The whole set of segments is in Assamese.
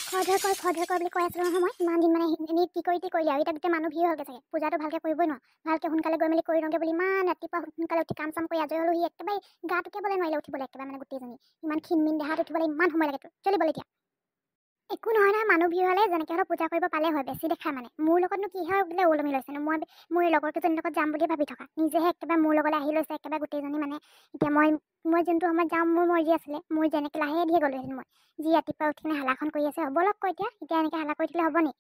খৰ বুলি কৈ আছিলোঁ নহয় মই ইমান দিন মানে এনেই কি কৰিলি আৰু এতিয়া গোটেই মানুহ ভিৰ হ'লগৈ চাগে পূজাটো ভালকৈ কৰিবই ন ভালকৈ সোনকালে গৈ মেলি কৰি লওঁগৈ বুলি ইমান ৰাতিপুৱা সোনকালে উঠি কাম চাম কৰি আজৰি হ'লো সি একেবাৰে গাটোকে বোলে নোৱাৰিলে উঠিবলৈ একেবাৰে মানে গোটেইজনী ইমান ক্ষীণমিন দেহাত উঠিবলৈ ইমান সময় লাগে চলিবলৈ এতিয়া একো নহয় নহয় মানুহ ভিৰ হ'লে যেনেকৈ হ'লেও পূজা কৰিব পালে হয় বেছি দেখা মানে মোৰ লগতনো কি হয় বোলে ওলমি লৈছে মই মোৰ লগৰ কেইজনীৰ লগত যাম বুলি ভাবি থকা নিজেহে একেবাৰে মোৰ লগলৈ আহি লৈছে একেবাৰে গোটেইজনী মানে এতিয়া মই যোনটো সময়ত যাম মোৰ মৰ্জি আছিলে মই যেনেকৈ লাহে ধীৰে গ'লোহেঁতেন মই যি ৰাতিপুৱা উঠি কিনে হালাখন কৰি আছে হ'ব লগ কৈ এতিয়া এনেকৈ হালা কৰি দিলে হ'ব নি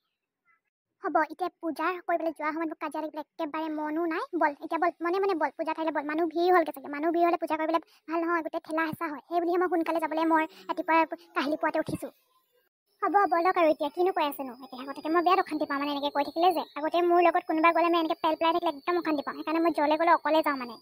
হ'ব এতিয়া পূজাৰ কৰিবলৈ যোৱা সময়ত কাজিয়া লাগিবলৈ একেবাৰে মনো নাই বল এতিয়া বল মনে বল পূজা ঠাইলৈ বল মানুহ ভিৰ হ'লগৈ চাগে মানুহ ভিৰ হ'লে পূজা কৰিবলৈ ভাল নহয় গোটেই ঠেলা হেঁচা হয় সেই বুলিহে মই সোনকালে যাবলৈ মই ৰাতিপুৱা কাহিলি পুৱাতে উঠিছোঁ হ'ব লওক আৰু এতিয়া কিনো কৈ আছেনো এতিয়া আগতে মই বিয়াত অশান্তি পাওঁ মানে এনেকৈ কৈ থাকিলে যে আগতে মোৰ লগত কোনোবা গ'লে মই এনেকৈ পেলাই থাকিলে একদম অশান্তি পাওঁ সেইকাৰণে মই জলে গ'লে অকলে যাওঁ মানে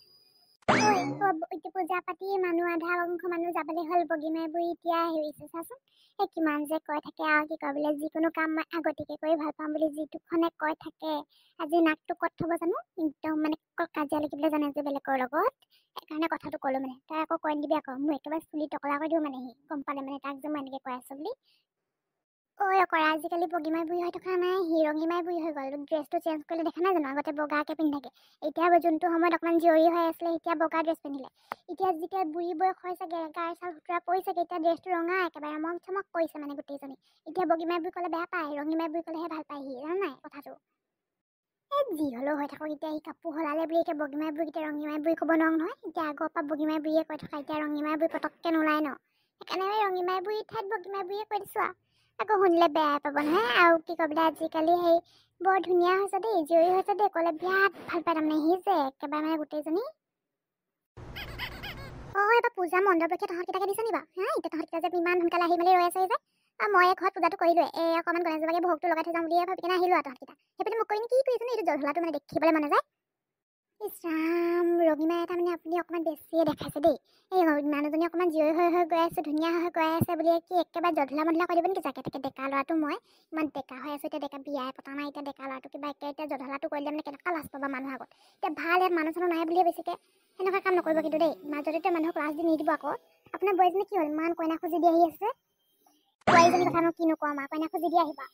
পূজা পাতি মানুহ আধা অংশ মানুহ যাবলৈ হ'ল বগীমাই বুঢ়ী এতিয়া হেৰিছে চাচোন এই কিমান যে কৈ থাকে আৰু কি কয় বোলে যিকোনো কাম মই আগতীয়াকৈ কৰি ভাল পাওঁ বুলি যিটোখনে কৈ থাকে আজি নাকটো ক'ত থ'ব জানো একদম মানে কাজিয়া লাগিবলৈ জানে যে বেলেগৰ লগত সেইকাৰণে কথাটো ক'লোঁ মানে তাই আকৌ কৈ দিবি আকৌ মোৰ একেবাৰে চুলি টকলা কৰি দিওঁ মানে সি গম পালে মানে তাক যে মই এনেকৈ কৈ আছোঁ বুলি কৰা আজিকালি বগীমাই বুঢ়ী হৈ থকা নাই হিৰঙীমাই বুঢ়ী হৈ গ'ল ড্ৰেছটো চেঞ্জ কৰিলে দেখা নাই জানো আগতে বগাকৈ পিন্ধি থাকে এতিয়া যোনটো সময়ত অকণমান জীয়ৰী হৈ আছিলে এতিয়া বগা ড্ৰেছ পিন্ধিলে এতিয়া যেতিয়া বুঢ়ী বয়স হৈছে গাৰ চাল সুতুৰা পৰিছেগৈ এতিয়া ড্ৰেছটো ৰঙা একেবাৰে ৰমক চমক কৰিছে মানে গোটেইজনী এতিয়া বগীমাই বুঢ়ী ক'লে বেয়া পায় ৰঙীমাই বুঢ়ী ক'লেহে ভাল পায় সি জানা নাই কথাটো এই যি হ'লেও হৈ থাকক এতিয়া সি কাপোৰ সলালে বুলি এতিয়া বগীমাই বুঢ়ী এতিয়া ৰঙীমাই বুঢ়ী ক'ব নোৱাৰো নহয় এতিয়া আগৰ পৰা বগীমাই বুঢ়ীয়ে কৈ থকা এতিয়া ৰঙীমাই বুঢ়ী পটককৈ নোলায় ন সেইকাৰণে ৰঙীমাই বুঢ়ী ঠাইত বগীমাই বুঢ়ীয়ে কৈ দিছোঁ আকৌ শুনিলে বেয়া পাব নহয় আৰু কি ক'বলৈ আজিকালি সেই বৰ ধুনীয়া হৈছে দেই জীয়ৰী হৈছে দেই ক'লে বিৰাট ভাল পায় তাৰমানে সি যে একেবাৰে মানে গোটেইজনী এবাৰ পূজা মণ্ডপলৈকে তহঁতকেইটাকে দিছে নি বাৰু এতিয়া তহঁতকেইটা যে ইমান সোনকালে আহি মেলি ৰৈ আছে যে মই ঘৰত পূজাটো কৰিলোৱে অকণমান গণেশবাগে ভোগটো লগাই থৈ যাম বুলিয়ে ভাবি কিনে আহিলোঁ আৰু তহঁতকেইটা সেইপিনে মোক কৰিনো কি কৰিছেনো এইটো জধলাটো মানে দেখিবলৈ মন যায় ইছৰাম ৰঙীমাই এটা মানে আপুনি অকণমান বেছিয়ে দেখাইছে দেই এই মানুহজনী অকণমান জীয়ৰী হৈ গৈ আছে ধুনীয়া হৈ গৈ আছে বুলি কি একেবাৰে জধলা মধলা কৰি দিব নেকি যাকে তাকে ডেকা ল'ৰাটো মই ইমান ডেকা হৈ আছোঁ এতিয়া ডেকা বিয়াই পতা নাই এতিয়া ডেকা ল'ৰাটো কিবা এতিয়া জধলাটো কৰিলে মানে কেনেকুৱা লাজ পাবা মানুহ আগত এতিয়া ভাল ইয়াত মানুহ চানুহ নাই বুলিয়ে বেছিকৈ সেনেকুৱা কাম নকৰিব কিন্তু দেই মাজতে মানুহক লাজ দি নিদিব আকৌ আপোনাৰ বোৱাৰীজনী কি হ'ল ইমান কইনা খুজি দি আহি আছে বোৱাৰীজনী কথানো কিনো ক'ম আৰু কইনা খুজি দি আহিবা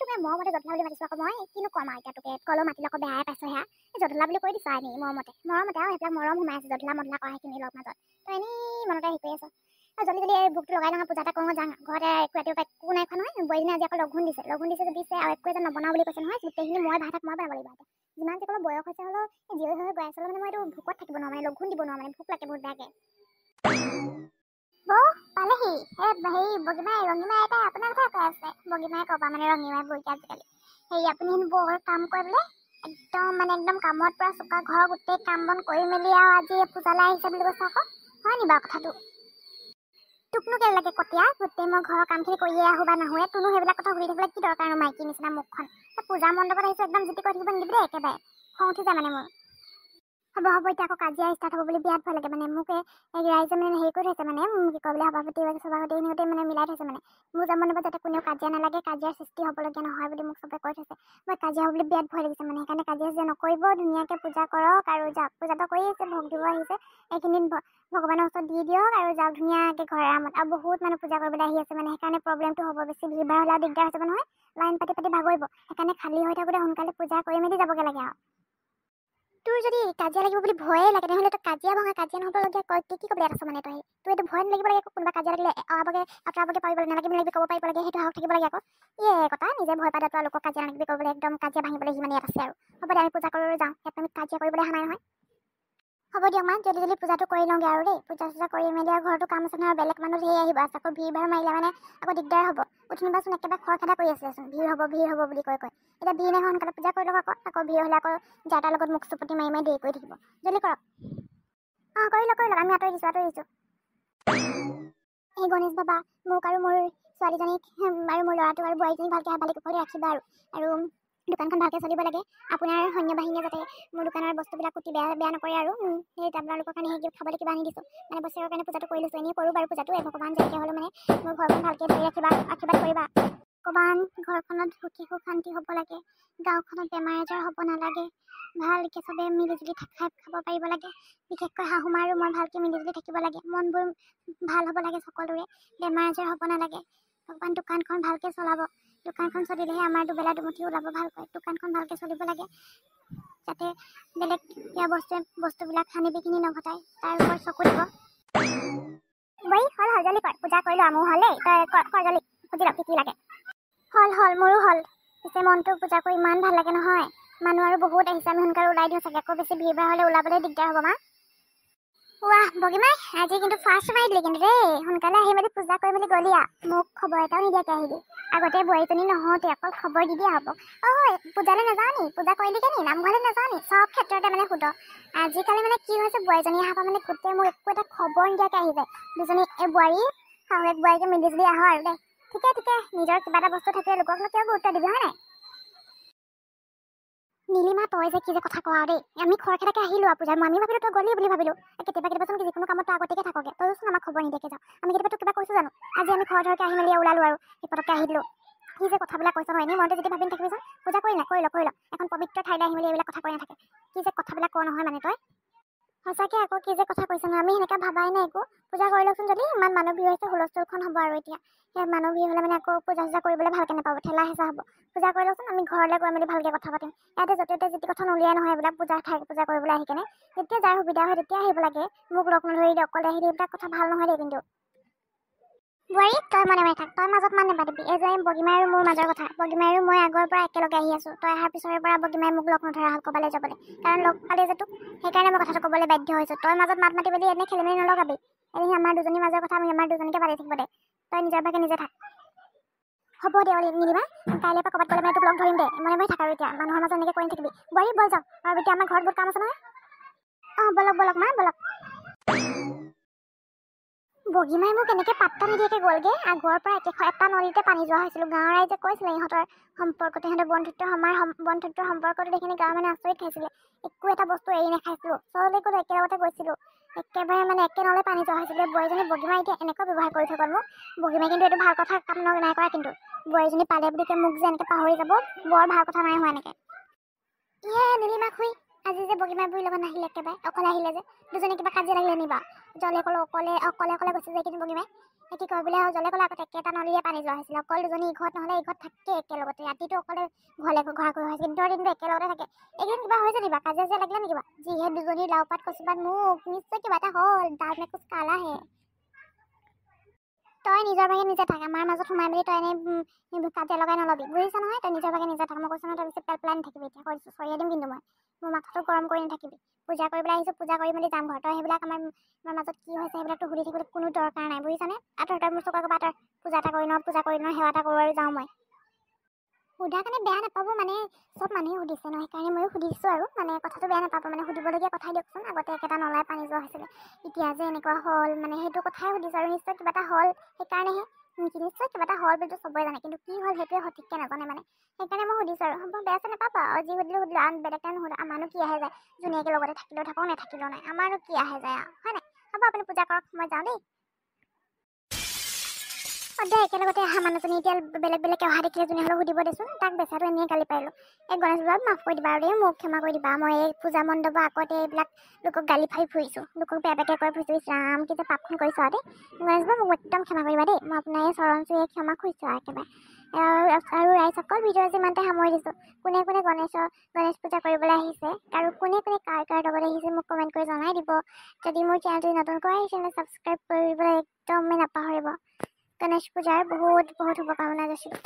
তোকে মৰমতে জধলা বুলি মাতিছোঁ আকৌ মই কিনো ক'ম আৰু এতিয়া তোকে কলেও মাতিলে আকৌ বেয়াই পাইছোঁ সেয়া জধলা বুলি কৈ দিছোঁ আৰু এনেই মৰমতে আৰু সেইবিলাক মৰম সোমাই আছে জধলা মধলা কৰা সেইখিনি লগ মাজত তই এনেই মনতে হেৰি কৰি আছোঁ জলদি এই ভোগটো লগাই লওঁ পূজা এটা কৰোঁ যাওঁ ঘৰতে ৰাতিপুৱা একো নাই খোৱা নহয় বোৱাৰীজনী আজি আকৌ লঘোণ দিছে যদি দিছে আৰু একো এটা নবনাওঁ বুলি কৈছে নহয় গোটেইখিনি মই ভাত মই বনাব লাগিব এতিয়া যিমান যি ক'লেও বয়স হৈছে হ'লেও জীয়ৰী হৈ গৈ আছে মানে মই এইটো ভোকত থাকিব নোৱাৰোঁ মানে লঘোণ দিব নোৱাৰোঁ মানে ভোক লাগে বহুত বেয়াকৈ পালেহি হেৰি বগীমাই ৰঙীমাই এটা আপোনাৰ কথা কৈ আছে বগীমাই ক'বা মানে ৰঙীমাই বুঢ়ীকে আজিকালি হেৰি আপুনি বৰ কাম কৰে বোলে একদম কামত পৰা চোকা ঘৰৰ গোটেই কাম বন কৰি মেলি আৰু আজি পূজালৈ আহিছে বুলি কৈছে আকৌ হয় নি বাৰু কথাটো তোকনো কেলে লাগে কটীয়া গোটেই মই ঘৰৰ কামখিনি কৰিয়ে আহোঁ বা নাহোৱে তোনো সেইবিলাক কথা সুধি থাকিবলৈ কি দৰকাৰ আৰু মাইকী নিচিনা মুখখন পূজা মণ্ডপত আহিছোঁ একদম জিতি কৰি থাকিব নিদিবি দেই একেবাৰে খং উঠি যায় মানে মোৰ হ'ব এতিয়া আকৌ কাজিয়া ষ্টাৰ্ট হ'ব বুলি বিৰাট ভয় লাগে মানে মোক ৰাইজে মানে হেৰি কৰি থৈছে মানে কি কয় বোলে সভাপতি সিহঁতে মানে মিলাই থৈছে মানে মোৰ যাব নাপাব যাতে কোনেও কাজিয়া নালাগে কাজিয়াৰ সৃষ্টি হ'বলগীয়া নহয় বুলি মোক চবে কৈ থৈছে মই কাজিয়া হ'বলৈ বিৰাট ভয় লাগিছে মানে সেইকাৰণে কাজিয়া যে নকৰিব ধুনীয়াকৈ পূজা কৰক আৰু যাওক পূজাটো কৰি আছে ভোগ দিব আহিছে এইখিনি ভগৱানৰ ওচৰত দি দিয়ক আৰু যাওক ধুনীয়াকৈ ঘৰৰ আৰামত আৰু বহুত মানুহ পূজা কৰিবলৈ আহি আছে মানে সেইকাৰণে প্ৰব্লেমটো হ'ব বেছি ভিৰ ভাৰ হ'লে দিগদাৰ হৈ যাব নহয় লাইন পাতি ভাগৰিব সেইকাৰণে খালী হৈ থাকোঁতে সোনকালে পূজা কৰি মেলি যাবগৈ লাগে আৰু তোৰ যদি কাজিয়া লাগিব বুলি ভয়ে লাগে তেনেহ'লে তই কাজিয়া নহ'বলগীয়া কি ক'বলৈ আছ মানে তই এইটো ভয় নালাগিব লাগে কোনোবা কাজিয়া লাগিলে আঁতৰাবগৈ পাৰিব নালাগিব ক'ব পাৰিব লাগে সেইটো সাহস থাকিব লাগে আকৌ কথা নিজে ভয় পাই তই লোকক কাজিয়া নালাগিবি ক'বলৈ একদম কাজিয়া ভাঙিবলৈ সিমান ইয়াত আছে আৰু হ'ব দে আমি পূজা কৰিবলৈ যাওঁ ইয়াত আমি কাজিয়া কৰিবলৈ অহা নাই নহয় হ'ব দিয়ক মা জলদি পূজাটো কৰি লওঁগৈ আৰু দেই পূজা চূজা কৰি মেলি আৰু ঘৰটো কাম আছে নহয় বেলেগ মানুহ ধেৰ আহিব আছে আকৌ ভিৰ ভাৰ মাৰিলে মানে আকৌ দিগদাৰ হ'ব উঠনিবাচোন একেবাৰে খৰখেদা কৰি আছিলেচোন ভিৰ হ'ব বুলি কৈ এতিয়া ভিৰ নাই সোনকালে পূজা কৰি লওক আকৌ ভিৰ হ'লে আকৌ যাৰ তাৰ লগত মুখ চুপতি মাৰি দেৰি কৰি থাকিব জলদি কৰক কৰি লওক আমি আঁতৰি দিছোঁ এই গণেশ বাবা মোক আৰু মোৰ ছোৱালীজনীক আৰু মোৰ ল'ৰাটোক আৰু বোৱাৰীজনীক ভালকৈ হাবালি কৰি ৰাখিবা আৰু দোকানখন ভালকৈ চলিব লাগে আপোনাৰ সৈন্য বাহিনীয়ে যাতে মোৰ দোকানৰ বস্তুবিলাক কুটি বেয়া নকৰে আৰু সেই আপোনালোকৰ কাৰণে সেই খাবলৈ কিবা আনি দিছোঁ মানে বছৰৰ কাৰণে পূজাটো কৰি লৈছোঁ এনেই কৰোঁ বাৰু পূজাটো ভগৱান যেনেকৈ হ'লেও মানে মোৰ ঘৰখন ভালকৈ ধৰি ৰাখিবা আশীৰ্বাদ কৰিবা ভগৱান ঘৰখনত সুখী শান্তি হ'ব লাগে গাঁওখনত বেমাৰ আজাৰ হ'ব নালাগে ভালকৈ চবে মিলিজুলি খাব পাৰিব লাগে বিশেষকৈ শাহুমা আৰু মই ভালকৈ মিলিজুলি থাকিব লাগে মনবোৰ ভাল হ'ব লাগে সকলোৰে বেমাৰ আজাৰ হ'ব নালাগে ভগৱান দোকানখন ভালকৈ চলাব। দোকানখন চলিলেহে আমাৰ দুবেলা দুমুঠি ওলাব ভালকৈ। দোকানখন ভালকৈ চলিব লাগে, যাতে বেলেগ কিবা বস্তুবিলাক সানি বিকিনি নঘটায়, তাৰ ওপৰত চকু দিব। বৈ হ'ল জলদি কৰ, পূজা কৰিলোঁ মোৰ হ'ল দেই, তই কৰ জলদি, সুধি লওক কি লাগে। হ'ল মোৰো হ'ল। পিছে মনটো পূজা কৰি ইমান ভাল লাগে নহয়। মানুহ আৰু বহুত আহিছে, আমি সোনকালে ওলাই দিওঁ চাগে, আকৌ বেছি ভিৰ ভাৰ হ'লে ওলাবলৈ দিগদাৰ হ'ব মা। ৱাহ বগীমাই, আজি কিন্তু ফাৰ্ষ্ট মাৰি দিলি কিন্তু দেই। সোনকালে আহি মেলি পূজা কৰি মেলি গ'লি মোক খবৰ এটাও নিদিয়াকৈ আহিলি। আগতে বোৱাৰীজনী নহওঁতে অকল খবৰ দি দিয়া হ'ব। পূজালৈ নাযাওঁ নি, পূজা কৰিলিগৈ নি, নামঘৰলৈ নাযাওঁ নি, চব ক্ষেত্ৰতে মানে সোধ। আজিকালি মানে কি হৈছে, বোৱাৰীজনী অহাৰ পৰা মানে গোটেই মোক একো এটা খবৰ নিদিয়াকৈ আহি যায়। দুজনী এই বোৱাৰী শাহুৱেক বোৱাৰীকে মিলি জুলি আহোঁ আৰু দেই। ঠিকে নিজৰ কিবা এটা বস্তু থাকিলে লোককনো কিয় গুৰুত্ব দিবি, হয় নাই? নীলিমা, তই যে কি যে কথা কোৱা দেই। আমি খৰখেদাকে আহিলোঁ আৰু পূজা, আমি ভাবিলোঁ তই গ'লি বুলি ভাবিলোঁ। কেতিয়াবাচোন যিকোনো কামত তই আগতীয়াকৈ থাকগে, তইচোন আমাক খবৰ নিদিয়াকৈ যাওঁ। আমি কেতিয়াবা তোক কিবা কৈছোঁ জানো? আজি আমি ঘৰকে আহি মেলি ওলালোঁ আৰু এই পটককৈ আহি দিলোঁ। কি যে কথাবিলাক কৈছ নহয়, এনেই মনতে যদি ভাবি নাথাকিবিচোন। পূজা কৰি ল এখন পবিত্ৰ ঠাইলৈ আহি মেলি এইবিলাক কথা কৈ নাথাকে। কি যে কথাবিলাক কওঁ নহয় মানে তই। সঁচাকৈ আকৌ কি যে কথা কৈছ নহয়, আমি সেনেকৈ ভাবাই নাই একো। পূজা কৰি লওকচোন, যদি ইমান মানুহ ভিৰ হৈছে হুলস্থুলখন হ'ব আৰু এতিয়া। সেই মানুহ ভিৰ হ'লে মানে আকৌ পূজা কৰিবলৈ ভালকৈ নাপাব, ঠেলা হেঁচা হ'ব। পূজা কৰি লওকচোন, আমি ঘৰলৈ গৈ মেলি ভালকৈ কথা পাতিম। ইয়াতে য'তে ত'তে যি কথা নলিয়াই নহয়, এইবিলাক পূজা কৰিবলৈ আহি কেনে। যেতিয়া যাৰ সুবিধা হয় তেতিয়া আহিব লাগে। মোক লগ নধৰি অকলে আহি এইবিলাক কথা ভাল নহয় দেই কিন্তু। বোৱাৰী, তই মনে থাক, তই মাজত মান নেপাতিবি। এই যে বগীমাই আৰু মোৰ মাজৰ কথা। বগীমাই আৰু মই আগৰ পৰা একেলগে আহি আছোঁ। তই অহাৰ পিছৰে পৰা বগীমাই মোক লগ নধৰা হ'ল ক'ৰবালৈ যাবলৈ। কাৰণ লগ পালে যে তোক, সেইকাৰণে মই কথাটো ক'বলৈ বাধ্য হৈছোঁ। তই মাজত মাত মাতি মেলি এনে খেলি মেলি নলগাবি। এদিন আমাৰ দুজনীৰ মাজৰ কথা আমি আমাৰ দুজনীকে পাতি থাকিব দে। তই নিজৰ ভাগে নিজে থাক। হ'ব দে নীলিমা, কাইলৈ পৰা ক'ৰবাত গ'লে মানে তোক লগ ধৰিম দে। মনে থাক আৰু এতিয়া মানুহৰ মাজত এনেকৈ কৰি থাকিবি। বোৱাৰী বল যাওঁ, আৰু এতিয়া আমাৰ ঘৰত বহুত কাম আছে নহয়। বলক মা বলক। বগীমাই মোক এনেকৈ পাত্তা নিদিয়াকৈ গ'লগে। আগৰ পৰা এটা নলীতে পানী যোৱা হৈছিলোঁ। গাঁৱৰ ৰাইজে কৈছিলে ইহঁতৰ সম্পৰ্কটো, ইহঁতৰ বন্ধুত্বৰ সম্পৰ্কটো দেখি গাঁৱৰ মানে আচৰিত খাইছিলে। একো এটা বস্তু এৰি নাখাইছিলোঁ, চবলৈ গ'লো একেলগতে গৈছিলোঁ। একেবাৰে মানে একে নলে পানী যোৱা হৈছিলে। বোৱাৰীজনী বগীমাই এতিয়া এনেকুৱা ব্যৱহাৰ কৰি থৈ গ'ল মোক। বগীমাই কিন্তু এইটো ভাল কথা কাম নাই কৰা কিন্তু। বোৱাৰীজনী পালে বুলিকে মোক যে এনেকৈ পাহৰি যাব, বৰ ভাল কথা নাই হোৱা এনেকৈ। নীলিমা খুৰী, আজি যে বগীমাই বুঢ়ীৰ লগত নাহিলে, একেবাৰে অকলে আহিলে যে। দুজনী কিবা কাজিয়া লাগিলে নিবা? জলে ক'লো অকলে গৈছে যে কিন্তু বগীমাই কি কয় বোলে, জলে ক'লে আগতে একেটা নলীয়ে পানী যোৱা হৈছিলে। অকল দুজনী ইঘৰত নহ'লে ইঘৰত থাকে একেলগতে। ৰাতিটো অকলে ঘৰা কৰি হৈছে, কিন্তু দিনটো একেলগতে থাকে। এইকেইদিন কিবা হৈছে নিবা? কাজিয়া লাগিলে নেকি? যিহে দুজনী লাওপাত কচুপাত, মোক নিশ্চয় কিবা এটা হ'ল। দাঁত মেকুচ কালাহে। তই নিজৰ ভাগে নিজে থাক, আমাৰ মাজত সোমাই মেলি তই এনেই কাজিয়া লগাই নলবি, বুজিছ নহয়? তই নিজৰ ভাগে নিজে থাক, মই কৈছোঁ নহয়। তই বেছি পেলাই নাথাকিবি, এতিয়া কৈছোঁ, চৰিয়াই দিম কিন্তু মই। মোৰ মাথাটো গৰম কৰি নাথাকিবি। পূজা কৰিবলৈ আহিছোঁ, পূজা কৰি মেলি যাম ঘৰ। তই সেইবিলাক আমাৰ মাজত কি হৈছে সেইবিলাকতো সুধি থাকিবলৈ কোনো দৰকাৰ নাই, বুজিছানে? তই মোৰ চকুৰ আগৰ পৰা পূজা এটা কৰি লওঁ, সেৱা এটা কৰোঁ আৰু যাওঁ মই। সোধাৰ কাৰণে বেয়া নাপাব, মানে চব মানুহে সুধিছে ন, সেইকাৰণে ময়ো সুধিছোঁ আৰু মানে কথাটো বেয়া নাপাব, মানে সুধিবলগীয়া কথাই দিয়কচোন। আগতে একেটা নলাই পানী যোৱা হৈছিলে, এতিয়া যে এনেকুৱা হ'ল, মানে সেইটো কথাই সুধিছোঁ আৰু। নিশ্চয় কিবা এটা হ'ল, সেইকাৰণেহে নিশ্চয় কিবা এটা হ'ল বুলিতো চবৰে জানে, কিন্তু কি হ'ল সেইটোৱে সঠিককৈ নাজানে মানে। সেইকাৰণে মই সুধিছোঁ আৰু। হ'ব, বেয়া চেয়া নাপাবা। যি সুধিলোঁ আন বেলেগকৈ নুসুধা। আমাৰনো কি আহে যায়, ধুনীয়াকৈ লগতে থাকিলেও থাকক, নাথাকিলেও নাই। আমাৰনো কি আহে যায় আৰু, হয় নাই? হ'ব, আপুনি পূজা কৰক, মই যাওঁ দেই। দে, একেলগতে অহা মানুহজনী এতিয়া বেলেগকৈ অহা দেখিলে যোনে হ'লেও সুধিব দেচোন। তাক বেচাটো এনেই গালি পাৰিলোঁ। এই গণেশ বাবু মাফ কৰি দিবা আৰু দেই, মোক ক্ষমা কৰি দিবা। মই এই পূজা মণ্ডপৰ আগতে এইবিলাক লোকক গালি পাৰি ফুৰিছোঁ, লোকক বেয়াকৈ কৰি ফুৰিছোঁ। ইছৰাম, কি যে পাপখন কৰিছোঁ আৰু দেই। গণেশ বাবু মোক একদম ক্ষমা কৰিবা দেই। মই আপোনাৰ এই চৰণ চুই ক্ষমা খুজিছোঁ আৰু একেবাৰে। আৰু ৰাইজ অকল ভিডিঅ' যিমানতে সামৰি দিছোঁ। কোনে গণেশ পূজা কৰিবলৈ আহিছে আৰু কোনে কাৰ লগত আহিছে মোক কমেণ্ট কৰি জনাই দিব। যদি মোৰ চেনেলটো নতুনকৈ আহিছে, ছাবস্ক্ৰাইব কৰিবলৈ একদমেই নাপাহৰিব। গণেশ পূজাৰ বহুত শুভকামনা যাচিলোঁ।